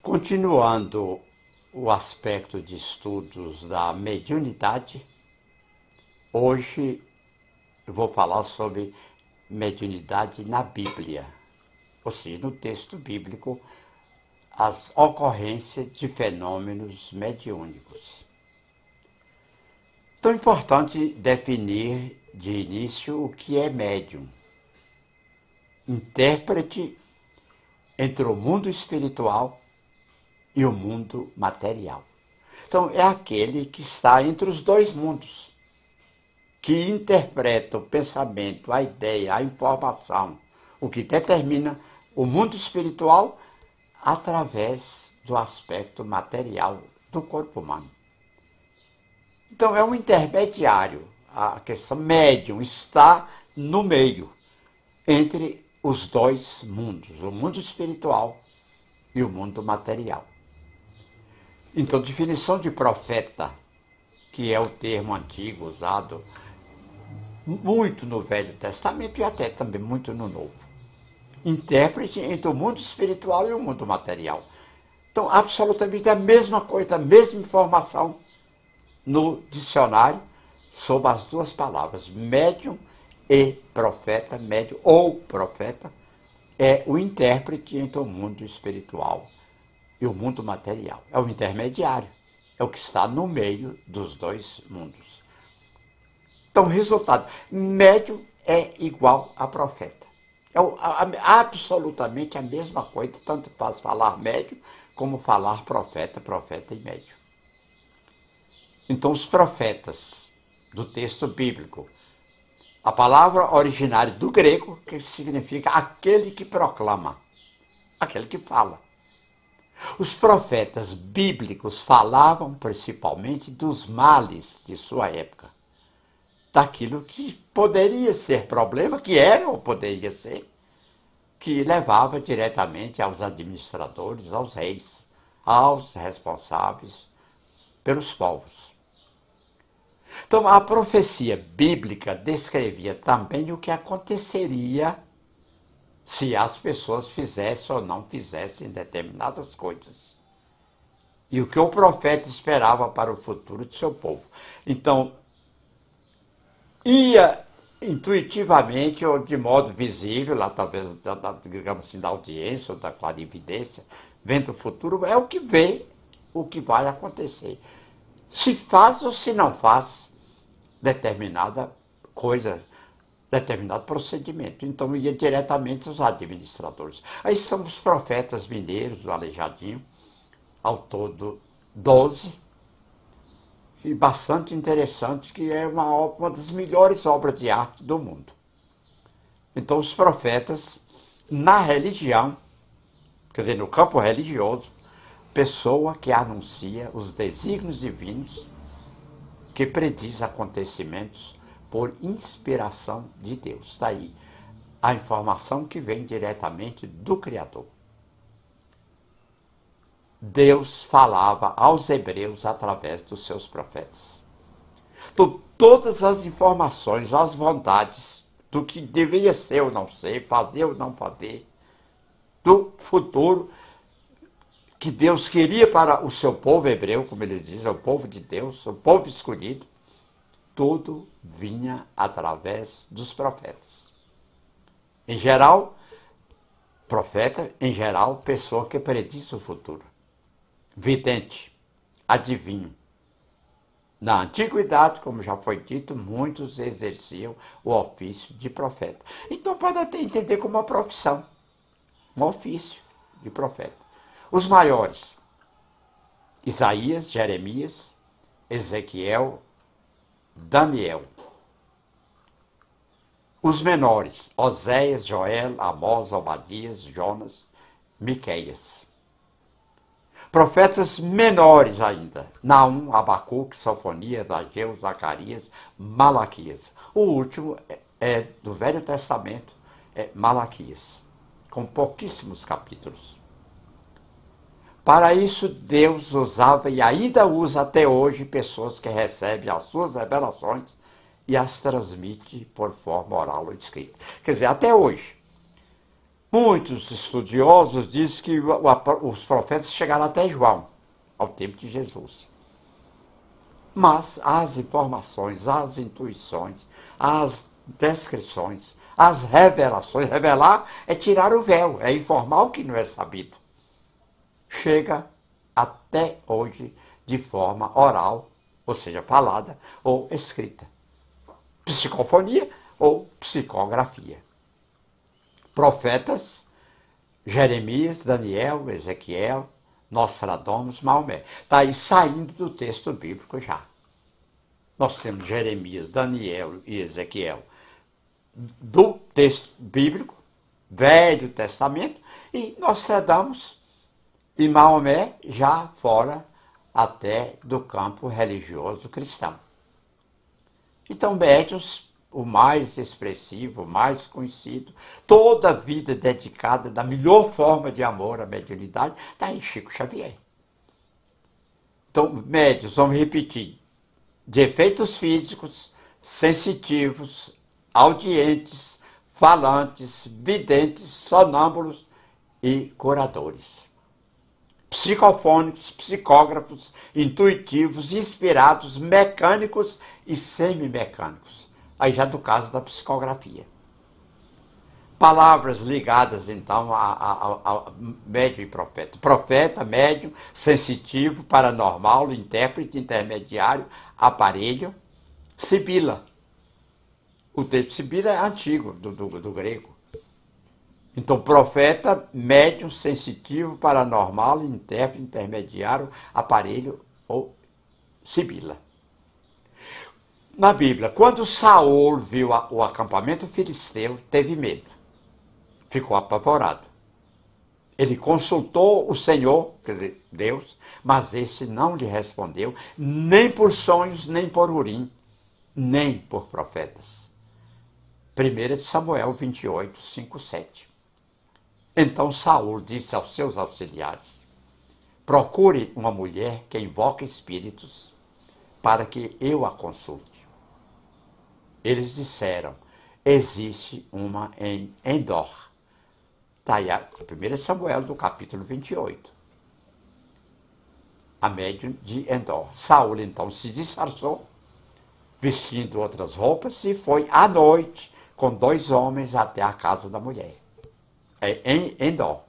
Continuando o aspecto de estudos da mediunidade, hoje eu vou falar sobre mediunidade na Bíblia, ou seja, no texto bíblico, as ocorrências de fenômenos mediúnicos. Então é importante definir de início o que é médium. Intérprete entre o mundo espiritual e o mundo material. Então, é aquele que está entre os dois mundos, que interpreta o pensamento, a ideia, a informação, o que determina o mundo espiritual através do aspecto material do corpo humano. Então, é um intermediário. A questão médium está no meio, entre os dois mundos, o mundo espiritual e o mundo material. Então, definição de profeta, que é o termo antigo usado muito no Velho Testamento e até também muito no Novo. Intérprete entre o mundo espiritual e o mundo material. Então, absolutamente a mesma coisa, a mesma informação no dicionário sobre as duas palavras, médium e profeta, médium ou profeta, é o intérprete entre o mundo espiritual e o mundo material. É o intermediário, é o que está no meio dos dois mundos. Então, resultado, médium é igual a profeta. É absolutamente a mesma coisa, tanto faz falar médium como falar profeta, profeta e médium. Então, os profetas do texto bíblico, a palavra originária do grego, que significa aquele que proclama, aquele que fala. Os profetas bíblicos falavam principalmente dos males de sua época, daquilo que poderia ser problema, que era ou poderia ser, que levava diretamente aos administradores, aos reis, aos responsáveis pelos povos. Então, a profecia bíblica descrevia também o que aconteceria se as pessoas fizessem ou não fizessem determinadas coisas. E o que o profeta esperava para o futuro de seu povo. Então, ia intuitivamente ou de modo visível, lá talvez, digamos assim, da audiência ou da clarividência, vendo o futuro, é o que vê o que vai acontecer. Se faz ou se não faz determinada coisa, determinado procedimento. Então, ia diretamente aos administradores. Aí estão os profetas mineiros do Aleijadinho, ao todo 12, e bastante interessante, que é uma das melhores obras de arte do mundo. Então, os profetas, na religião, quer dizer, no campo religioso, pessoa que anuncia os desígnios divinos, que prediz acontecimentos por inspiração de Deus. Está aí a informação que vem diretamente do Criador. Deus falava aos hebreus através dos seus profetas. Então, todas as informações, as vontades do que deveria ser ou não ser, fazer ou não fazer, do futuro que Deus queria para o seu povo hebreu, como ele diz, é o povo de Deus, o povo escolhido, tudo vinha através dos profetas. Em geral, profeta, em geral, pessoa que prediz o futuro. Vidente, adivinho. Na antiguidade, como já foi dito, muitos exerciam o ofício de profeta. Então pode até entender como uma profissão, um ofício de profeta. Os maiores, Isaías, Jeremias, Ezequiel, Daniel. Os menores, Oséias, Joel, Amós, Obadias, Jonas, Miqueias. Profetas menores ainda, Naum, Abacuque, Sofonias, Ageu, Zacarias, Malaquias. O último é do Velho Testamento, é Malaquias, com pouquíssimos capítulos. Para isso, Deus usava e ainda usa até hoje pessoas que recebem as suas revelações e as transmite por forma oral ou escrita. Quer dizer, até hoje, Muitos estudiosos dizem que os profetas chegaram até João, ao tempo de Jesus. Mas as informações, as intuições, as descrições, as revelações, revelar é tirar o véu, é informar o que não é sabido. Chega até hoje de forma oral, ou seja, falada ou escrita. Psicofonia ou psicografia. Profetas, Jeremias, Daniel, Ezequiel, Nostradamus, Maomé. Está aí saindo do texto bíblico já. Nós temos Jeremias, Daniel e Ezequiel do texto bíblico, Velho Testamento, e Nostradamus e Maomé já fora até do campo religioso cristão. Então, médiuns, o mais expressivo, o mais conhecido, toda a vida dedicada da melhor forma de amor à mediunidade, está em Chico Xavier. Então, médiuns, vamos repetir, de efeitos físicos, sensitivos, audientes, falantes, videntes, sonâmbulos e curadores. Psicofônicos, psicógrafos, intuitivos, inspirados, mecânicos e semimecânicos. Aí já do caso da psicografia. Palavras ligadas, então, a médium e profeta. Profeta, médium, sensitivo, paranormal, intérprete, intermediário, aparelho, sibila. O termo sibila é antigo, do grego. Então, profeta, médium, sensitivo, paranormal, intérprete, intermediário, aparelho ou sibila. Na Bíblia, quando Saul viu o acampamento filisteu, teve medo. Ficou apavorado. Ele consultou o Senhor, quer dizer, Deus, mas esse não lhe respondeu, nem por sonhos, nem por urim, nem por profetas. 1 Samuel 28, 5, 7. Então Saul disse aos seus auxiliares: procure uma mulher que invoca espíritos para que eu a consulte. Eles disseram: existe uma em Endor. Está aí 1 Samuel do capítulo 28. A médium de Endor. Saul então se disfarçou, vestindo outras roupas, e foi à noite com 2 homens até a casa da mulher. Em Endor.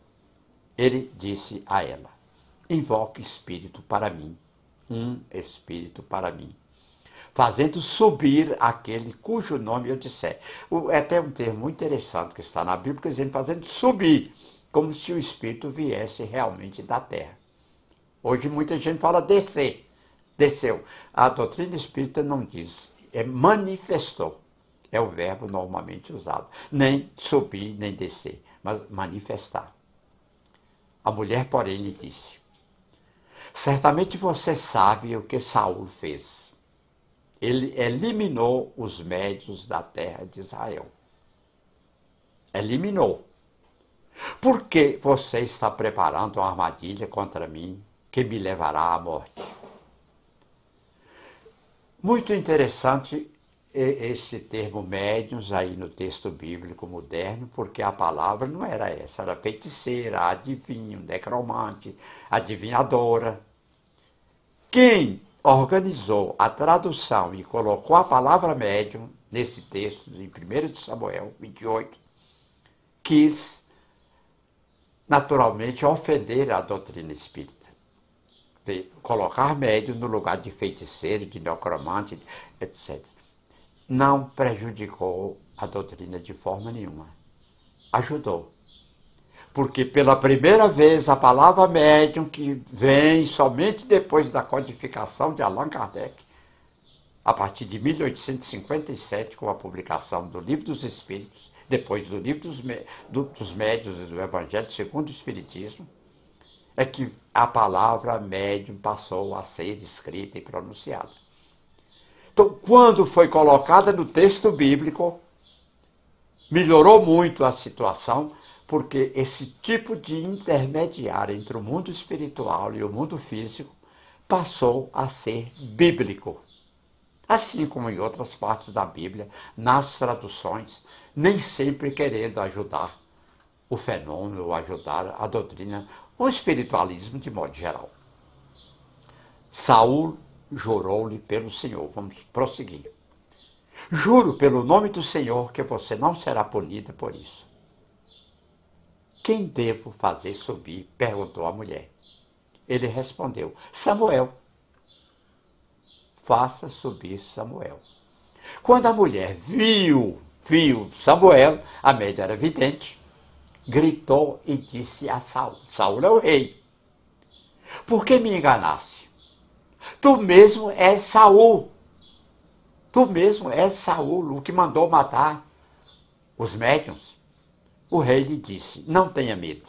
Ele disse a ela: invoque espírito para mim, um espírito para mim, fazendo subir aquele cujo nome eu disser. É até um termo muito interessante que está na Bíblia, dizendo fazendo subir, como se o espírito viesse realmente da terra. Hoje muita gente fala descer, desceu. A doutrina espírita não diz, manifestou. É o verbo normalmente usado. Nem subir, nem descer, mas manifestar. A mulher, porém, lhe disse: certamente você sabe o que Saul fez. Ele eliminou os médiuns da terra de Israel. Eliminou. Por que você está preparando uma armadilha contra mim que me levará à morte? Muito interessante esse termo médiuns aí no texto bíblico moderno, porque a palavra não era essa, era feiticeira, adivinho, necromante, adivinhadora. Quem organizou a tradução e colocou a palavra médium nesse texto em 1 Samuel 28, quis naturalmente ofender a doutrina espírita. De colocar médium no lugar de feiticeiro, de necromante, etc. Não prejudicou a doutrina de forma nenhuma. Ajudou. Porque pela primeira vez a palavra médium, que vem somente depois da codificação de Allan Kardec, a partir de 1857, com a publicação do Livro dos Espíritos, depois do Livro dos Médiuns e do Evangelho segundo o Espiritismo, é que a palavra médium passou a ser escrita e pronunciada. Então, quando foi colocada no texto bíblico, melhorou muito a situação, porque esse tipo de intermediário entre o mundo espiritual e o mundo físico passou a ser bíblico. Assim como em outras partes da Bíblia, nas traduções, nem sempre querendo ajudar o fenômeno, ajudar a doutrina, o espiritualismo de modo geral. Saul jurou-lhe pelo Senhor. Vamos prosseguir. Juro pelo nome do Senhor que você não será punida por isso. Quem devo fazer subir? Perguntou a mulher. Ele respondeu, Samuel. Faça subir Samuel. Quando a mulher viu Samuel, a média era vidente, gritou e disse a Saul, Saul é o rei. Por que me enganaste? Tu mesmo és Saul. Tu mesmo és Saul, o que mandou matar os médiuns. O rei lhe disse, não tenha medo.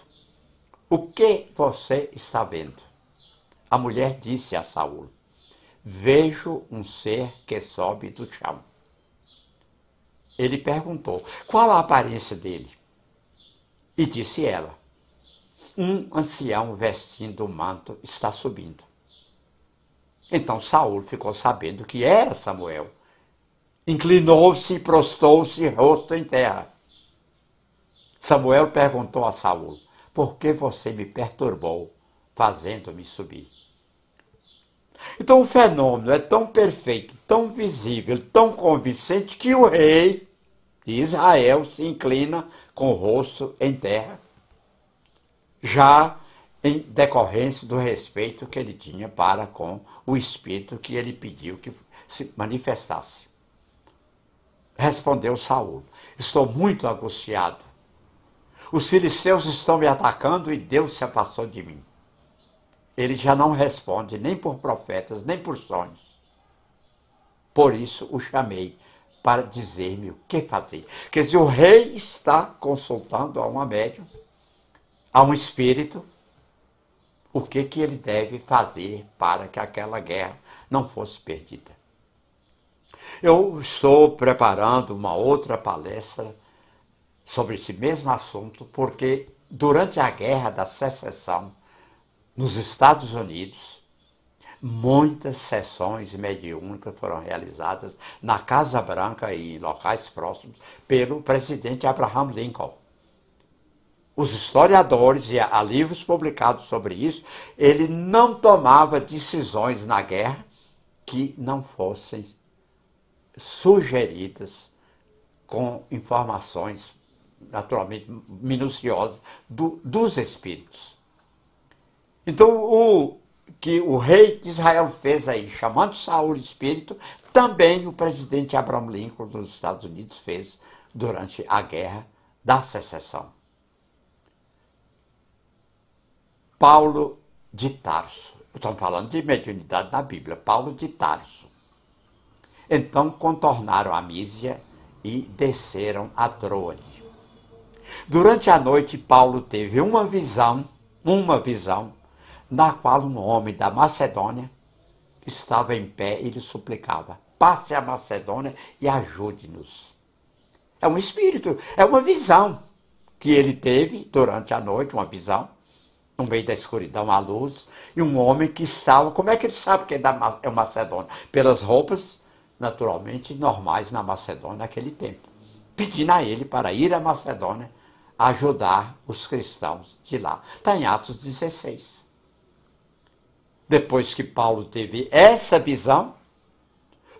O que você está vendo? A mulher disse a Saul, vejo um ser que sobe do chão. Ele perguntou, qual a aparência dele? E disse ela, um ancião vestindo um manto está subindo. Então Saul ficou sabendo que era Samuel. Inclinou-se e prostou-se rosto em terra. Samuel perguntou a Saul, por que você me perturbou, fazendo-me subir? Então o fenômeno é tão perfeito, tão visível, tão convincente, que o rei de Israel se inclina com o rosto em terra, já em decorrência do respeito que ele tinha para com o Espírito que ele pediu que se manifestasse. Respondeu Saul, estou muito angustiado. Os filisteus estão me atacando e Deus se afastou de mim. Ele já não responde nem por profetas, nem por sonhos. Por isso o chamei para dizer-me o que fazer. Quer dizer, o rei está consultando a uma médium, a um espírito, o que ele deve fazer para que aquela guerra não fosse perdida. Eu estou preparando uma outra palestra sobre esse mesmo assunto, porque durante a Guerra da Secessão, nos Estados Unidos, muitas sessões mediúnicas foram realizadas na Casa Branca e locais próximos pelo presidente Abraham Lincoln. Os historiadores, e há livros publicados sobre isso, ele não tomava decisões na guerra que não fossem sugeridas com informações naturalmente minuciosas dos espíritos. Então, o que o rei de Israel fez aí, chamando Saul de espírito, também o presidente Abraham Lincoln dos Estados Unidos fez durante a Guerra da Secessão. Paulo de Tarso. Estamos falando de mediunidade na Bíblia. Paulo de Tarso. Então contornaram a Mísia e desceram a Troade. Durante a noite, Paulo teve uma visão, na qual um homem da Macedônia estava em pé e lhe suplicava, passe a Macedônia e ajude-nos. É um espírito, é uma visão que ele teve durante a noite, uma visão, no meio da escuridão, a luz, e um homem que estava, como é que ele sabe que é Macedônia? Pelas roupas, naturalmente, normais na Macedônia naquele tempo, pedindo a ele para ir à Macedônia ajudar os cristãos de lá. Está em Atos 16. Depois que Paulo teve essa visão,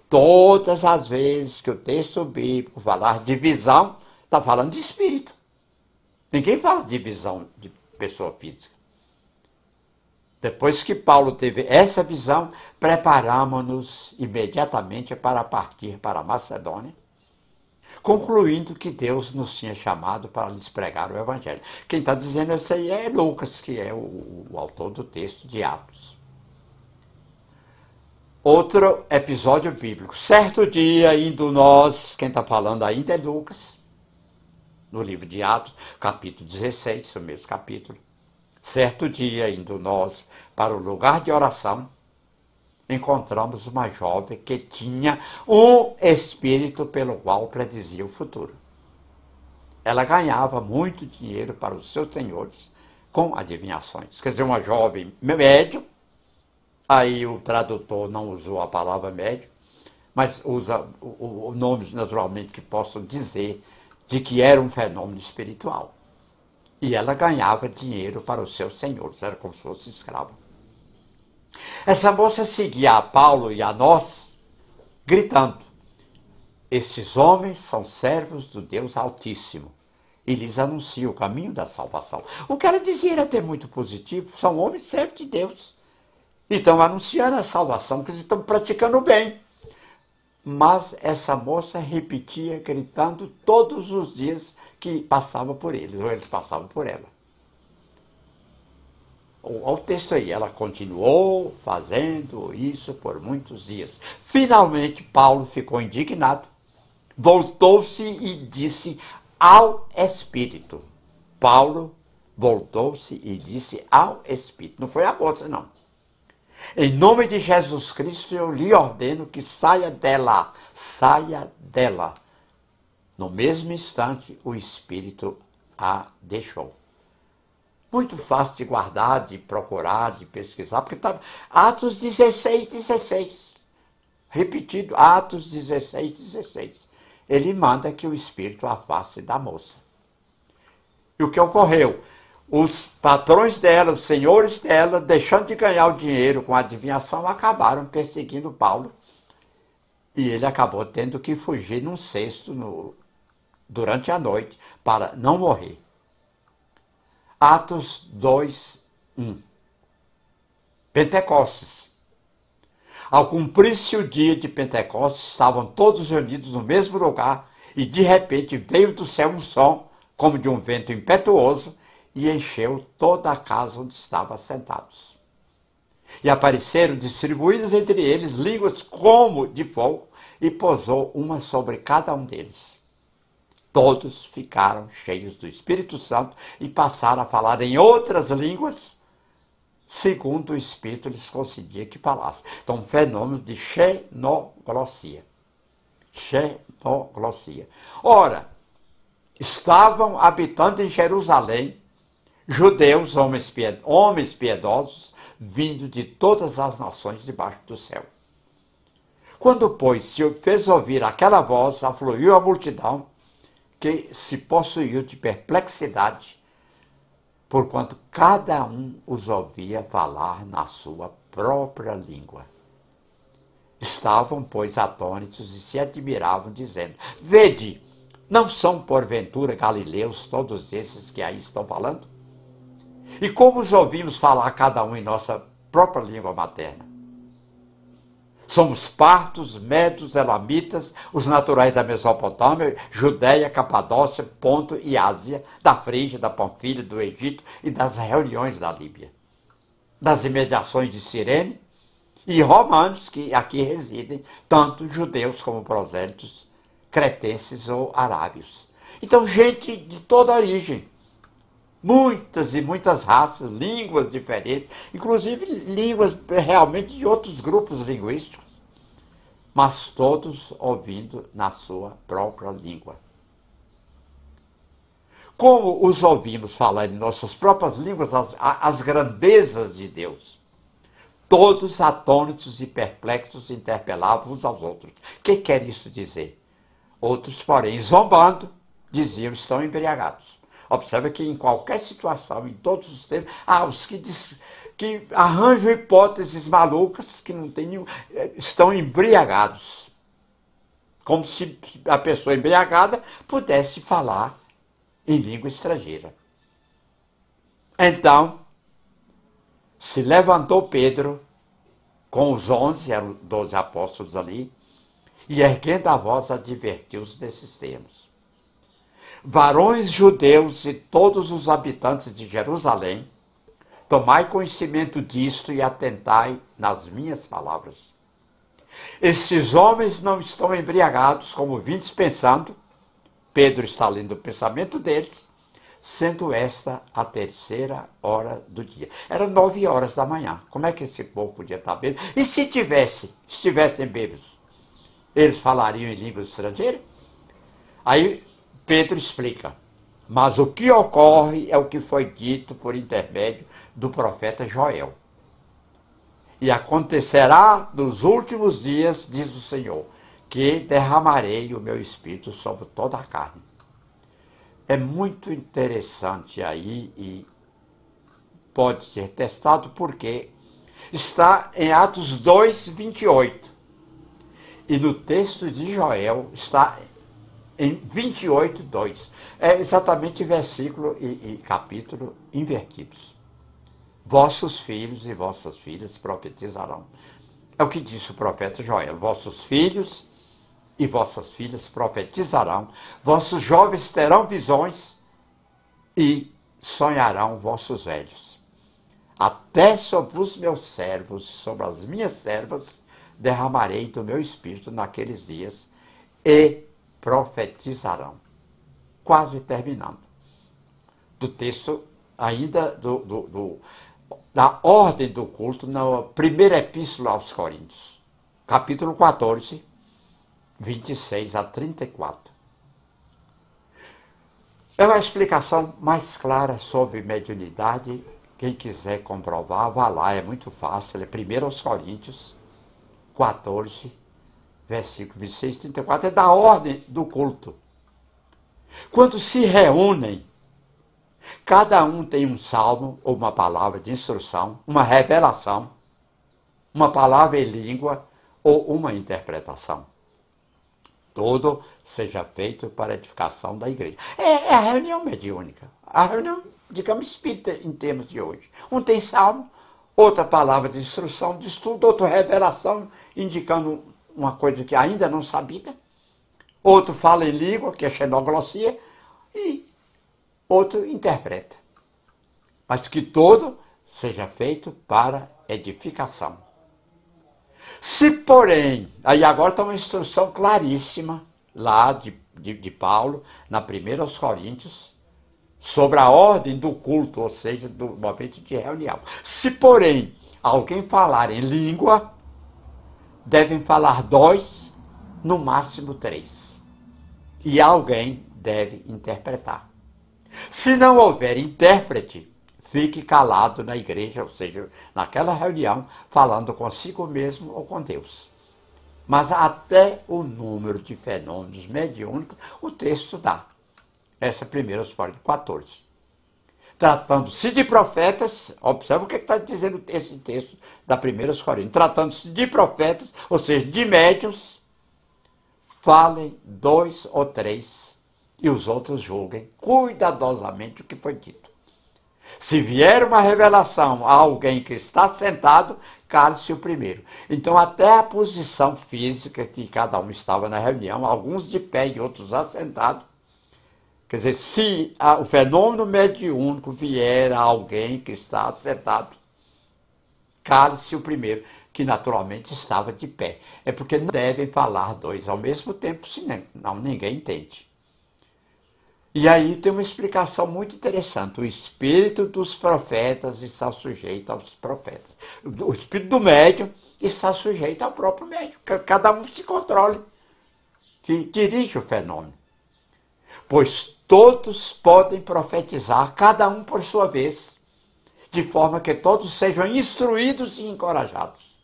todas as vezes que o texto bíblico falar de visão, está falando de espírito. Ninguém fala de visão de pessoa física. Depois que Paulo teve essa visão, preparamos-nos imediatamente para partir para a Macedônia, concluindo que Deus nos tinha chamado para lhes pregar o Evangelho. Quem está dizendo isso aí é Lucas, que é o autor do texto de Atos. Outro episódio bíblico. Certo dia, indo nós, quem está falando ainda é Lucas, no livro de Atos, capítulo 16, o mesmo capítulo. Certo dia, indo nós para o lugar de oração, encontramos uma jovem que tinha um espírito pelo qual predizia o futuro. Ela ganhava muito dinheiro para os seus senhores com adivinhações. Quer dizer, uma jovem médium, aí o tradutor não usou a palavra médium, mas usa nomes naturalmente que possam dizer de que era um fenômeno espiritual. E ela ganhava dinheiro para os seus senhores, era como se fosse escrava. Essa moça seguia a Paulo e a nós, gritando: esses homens são servos do Deus Altíssimo e lhes anuncia o caminho da salvação. O que ela dizia era até muito positivo, são homens servos de Deus. E estão anunciando a salvação, que eles estão praticando o bem. Mas essa moça repetia, gritando todos os dias que passava por eles, ou eles passavam por ela. Olha o texto aí, ela continuou fazendo isso por muitos dias. Finalmente, Paulo ficou indignado, voltou-se e disse ao Espírito. Paulo voltou-se e disse ao Espírito. Não foi a moça, não. Em nome de Jesus Cristo, eu lhe ordeno que saia dela. Saia dela. No mesmo instante, o Espírito a deixou. Muito fácil de guardar, de procurar, de pesquisar, porque está Atos 16, 16. Repetido, Atos 16, 16. Ele manda que o Espírito afaste da moça. E o que ocorreu? Os patrões dela, os senhores dela, deixando de ganhar o dinheiro com a adivinhação, acabaram perseguindo Paulo. E ele acabou tendo que fugir num cesto durante a noite para não morrer. Atos 2, 1. Pentecostes. Ao cumprir-se o dia de Pentecostes, estavam todos reunidos no mesmo lugar e de repente veio do céu um som, como de um vento impetuoso, e encheu toda a casa onde estavam sentados. E apareceram distribuídas entre eles línguas como de fogo, e pousou uma sobre cada um deles. Todos ficaram cheios do Espírito Santo e passaram a falar em outras línguas, segundo o Espírito lhes concedia que falassem. Então, um fenômeno de xenoglossia. Xenoglossia. Ora, estavam habitando em Jerusalém judeus, homens piedosos, vindo de todas as nações debaixo do céu. Quando, pois, se fez ouvir aquela voz, afluiu a multidão, que se possuiu de perplexidade, porquanto cada um os ouvia falar na sua própria língua. Estavam, pois, atônitos e se admiravam, dizendo: vede, não são porventura galileus todos esses que aí estão falando? E como os ouvimos falar cada um em nossa própria língua materna? Somos partos, medos, elamitas, os naturais da Mesopotâmia, Judéia, Capadócia, Ponto e Ásia, da Frígia, da Panfilha, do Egito e das reuniões da Líbia, das imediações de Cirene, e romanos que aqui residem, tanto judeus como prosélitos, cretenses ou arábios. Então, gente de toda origem, muitas e muitas raças, línguas diferentes, inclusive línguas realmente de outros grupos linguísticos, mas todos ouvindo na sua própria língua. Como os ouvimos falar em nossas próprias línguas as grandezas de Deus, todos atônitos e perplexos interpelavam uns aos outros. O que quer isso dizer? Outros, porém, zombando, diziam: estão embriagados. Observa que em qualquer situação, em todos os tempos, há os que arranjam hipóteses malucas, que não tem nenhum, estão embriagados. Como se a pessoa embriagada pudesse falar em língua estrangeira. Então, se levantou Pedro, com os 11, eram 12 apóstolos ali, e erguendo a voz advertiu-os desses termos: varões judeus e todos os habitantes de Jerusalém, tomai conhecimento disto e atentai nas minhas palavras. Estes homens não estão embriagados, como vindes pensando. Pedro está lendo o pensamento deles, sendo esta a 3ª hora do dia. Eram 9 horas da manhã. Como é que esse povo podia estar bêbado? E se estivessem bêbados, eles falariam em língua estrangeira? Aí Pedro explica: mas o que ocorre é o que foi dito por intermédio do profeta Joel. E acontecerá nos últimos dias, diz o Senhor, que derramarei o meu espírito sobre toda a carne. é muito interessante aí e pode ser testado porque está em Atos 2, 28. E no texto de Joel está em 28, 2. É exatamente versículo e capítulo invertidos. Vossos filhos e vossas filhas profetizarão. É o que disse o profeta Joel. Vossos filhos e vossas filhas profetizarão. Vossos jovens terão visões e sonharão vossos velhos. Até sobre os meus servos e sobre as minhas servas derramarei do meu espírito naqueles dias e profetizarão. Quase terminando. Do texto ainda da ordem do culto na primeira epístola aos Coríntios, capítulo 14, 26 a 34. É uma explicação mais clara sobre mediunidade. Quem quiser comprovar, vá lá, é muito fácil. É 1 aos Coríntios 14, versículo 26 e 34. É da ordem do culto. Quando se reúnem, cada um tem um salmo ou uma palavra de instrução, uma revelação, uma palavra em língua ou uma interpretação. Tudo seja feito para a edificação da igreja. É a reunião mediúnica. A reunião, digamos, espírita em termos de hoje. Um tem salmo, outra palavra de instrução, de estudo, outra revelação, indicando uma coisa que ainda não sabia. Outro fala em língua, que é xenoglossia, e outro interpreta. Mas que todo seja feito para edificação. Se, porém, aí agora está uma instrução claríssima, lá de Paulo, na 1 aos Coríntios, sobre a ordem do culto, ou seja, do momento de reunião. Se, porém, alguém falar em língua, devem falar 2, no máximo 3. E alguém deve interpretar. Se não houver intérprete, fique calado na igreja, ou seja, naquela reunião, falando consigo mesmo ou com Deus. Mas até o número de fenômenos mediúnicos, o texto dá. Essa é 1 Coríntios 14. Tratando-se de profetas, observa o que está dizendo esse texto da 1 Coríntios. Tratando-se de profetas, ou seja, de médiuns, falem 2 ou 3 e os outros julguem cuidadosamente o que foi dito. Se vier uma revelação a alguém que está sentado, cale-se o primeiro. Então, até a posição física que cada um estava na reunião, alguns de pé e outros assentados, quer dizer, se o fenômeno mediúnico vier a alguém que está sentado, cale-se o primeiro, que naturalmente estava de pé. É porque não devem falar 2 ao mesmo tempo, senão ninguém entende. E aí tem uma explicação muito interessante. O espírito dos profetas está sujeito aos profetas. O espírito do médium está sujeito ao próprio médium. Cada um se controle, que dirige o fenômeno. Pois todos podem profetizar, cada um por sua vez, de forma que todos sejam instruídos e encorajados.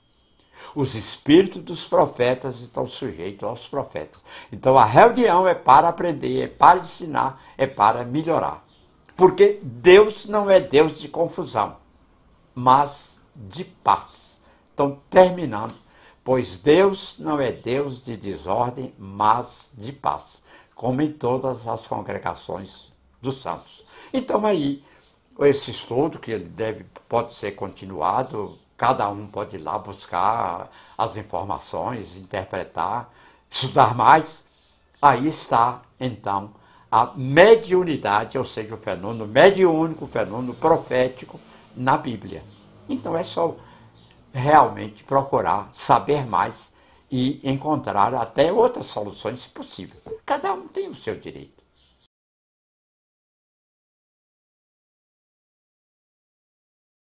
Os espíritos dos profetas estão sujeitos aos profetas. Então a reunião é para aprender, é para ensinar, é para melhorar. Porque Deus não é Deus de confusão, mas de paz. Então, terminando, pois Deus não é Deus de desordem, mas de paz, como em todas as congregações dos santos. Então aí, esse estudo, que pode ser continuado, cada um pode ir lá buscar as informações, interpretar, estudar mais. Aí está, então, a mediunidade, ou seja, o fenômeno mediúnico, o fenômeno profético na Bíblia. Então é só realmente procurar saber mais e encontrar até outras soluções, se possível. Cada um tem o seu direito.